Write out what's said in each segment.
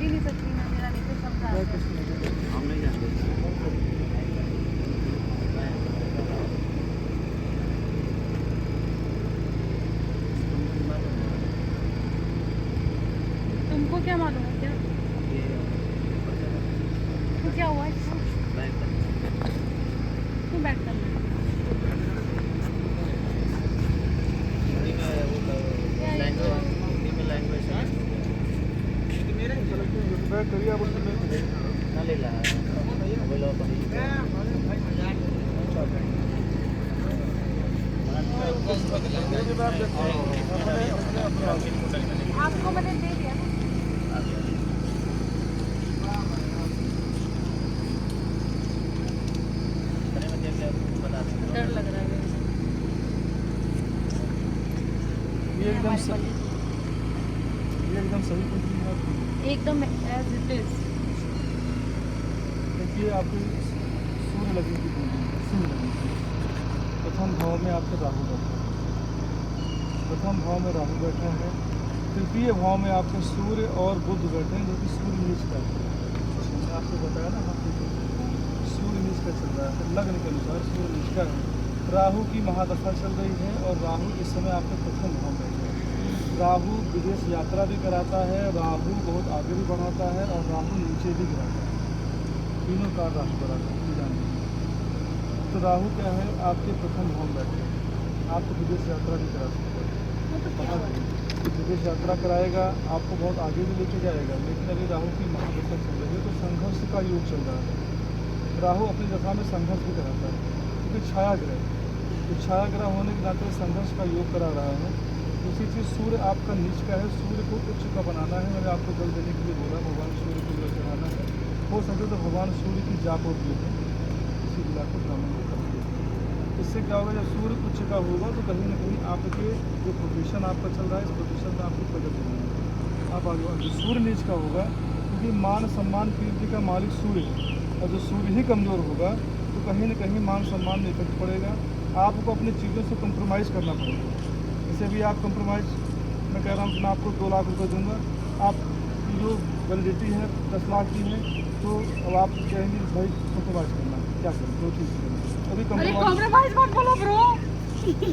ही नहीं सकती मैं, मेरा नहीं कुछ समझा मैं है। कुछ नहीं जानता। हम नहीं जानते। तुमको क्या मालूम है क्या? तो क्या हुआ इसको? क्यों बैठ करना है? हिंदी में लैंग्वेज मैं करिए आप उसमें ना ले ला बोलो आपको मैंने दे दिया ना। डर लग रहा है। ये एकदम सही, ये एकदम सही कुंडली है आपकी। एकदम एज इट इज। देखिए आपकी सूर्य लग्न की कुंडली है, सिंह लग्न की। प्रथम भाव में आपके राहु बैठा है, प्रथम भाव में राहु बैठा है। तृतीय भाव में आपके सूर्य और बुध बैठे हैं, जो कि सूर्य नीच का है। मैंने आपको बताया ना, सूर्य नीच का चल रहा है, लग्न के अनुसार सूर्य नीच का है। राहु की महादशा चल रही है और राहु इस समय आपके प्रथम भाव में है। राहु विदेश यात्रा भी कराता है, राहु बहुत आगे भी बढ़ाता है और राहु नीचे भी गिराता है। तीनों का राहु कराता है, जान लीजिए। तो राहु क्या है, आपके प्रथम भाव में बैठे हैं, आपको विदेश यात्रा भी करा सकता है। विदेश यात्रा कराएगा, आपको बहुत आगे भी लेके जाएगा। लेकिन अभी राहु की महादशा चल रही है तो संघर्ष का योग चल रहा है। राहु अपनी दशा में संघर्ष भी कराता है, क्योंकि छाया ग्रह, तो छाया ग्रह होने के नाते संघर्ष का योग करा रहा है। दूसरी चीज़, सूर्य आपका नीच का है, सूर्य को उच्च का बनाना है। मैंने आपको जल देने के लिए बोला, भगवान सूर्य को जल चढ़ाना है। हो सके तो भगवान सूर्य की जाप और देते हैं, इसी जिला को ब्राह्मण को कर देते हैं। इससे क्या होगा, जब सूर्य उच्च का होगा तो कहीं ना कहीं आपके जो प्रोफेशन आपका चल रहा है, इस प्रोफेशन में आपकी प्रगति होगी, आप आगे बढ़ेंगे। सूर्य नीच का होगा क्योंकि मान सम्मान कीर्ति का मालिक सूर्य है, और जो सूर्य ही कमज़ोर होगा तो कहीं ना कहीं मान सम्मान में इफेक्ट पड़ेगा। आपको अपनी चीज़ों से कंप्रोमाइज़ करना पड़ेगा। जैसे भी आप कंप्रोमाइज़, मैं कह रहा हूँ कि मैं आपको 2 लाख रुपये दूँगा, आपकी जो वैलिडिटी है 10 लाख की है, तो अब आप कहेंगे भाई कंप्रोमाइज़ करना, क्या करें, 2 चीज़ करें। अभी अरे कंप्रोमाइज़ कॉम्प्रोमाइज मत बोलो ब्रो।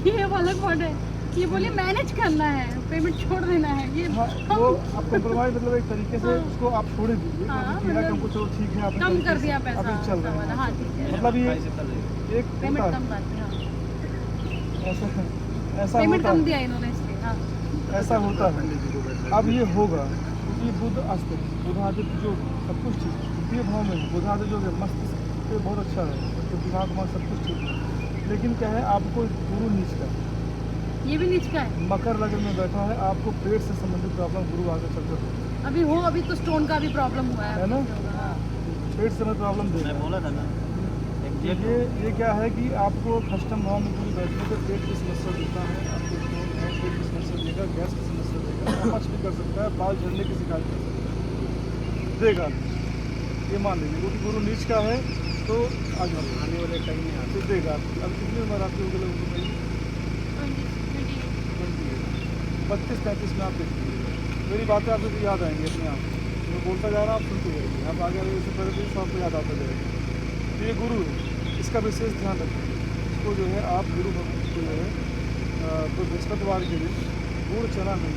ये अलग वर्ड है। ये बोलिए मैनेज करना है, पेमेंट छोड़ देना है। ये हाँ, वो आप कंप्रोमाइज़ मतलब एक तरीके से उसको आप छोड़ दीजिए। हाँ, अभी किया हमको चलो ठीक है, आपने कम तरीके कर से दिया पैसा, अभी चल रहे हैं। हाँ ठीक है, मतलब ये एक पेमेंट होता कम है, कर दिया। ऐसा ऐसा पेमेंट होता कम है, दिया इन्होंने इसलिए। हाँ ऐसा होता है। अब ये होगा क्योंकि बुध अस्त, बुधादित्य जो सब कुछ ठीक है, द्वितीय भाव में बुधादित्य जो है मस्तिष्क पे बहुत अच्छा है, तो दिमाग में सब कुछ ठीक है। लेकिन क्या है, आपको गुरु नीच का, ये भी नीच का है। मकर लग्न में बैठा है, आपको पेट से संबंधित प्रॉब्लम गुरु आगे चलकर होगी। अभी हो, अभी तो स्टोन का भी प्रॉब्लम हुआ है ना? हाँ। पेट से में प्रॉब्लम दे मैं बोला था ना, ये क्या है कि आपको अष्टम भाव में पूरी बैठने पर पेट की समस्या देता है, आपको स्टोन है, पेट की समस्या देगा, गैस की समस्या देगा, समझ भी कर सकता है, बाल झड़ने की शिकायत कर सकता है, देगा। ये मान लीजिए क्योंकि गुरु नीच का है तो आगे आने वाले टाइम में आते देगा। अब कितनी उम्र आपकी हो गई? 32-33 में आप देखिए, मेरी बातें आपको तो याद आएंगी अपने आप। मैं बोलता जा रहा हूँ, आप सुनते जाएंगे, आप आगे आगे इससे पहले तो आपको याद आता जाएगा। तो ये गुरु है, इसका विशेष ध्यान रखें। इसको जो है आप गुरु भगवान को जो है तो बृहस्पतिवार के दिन गुड़ चना मिल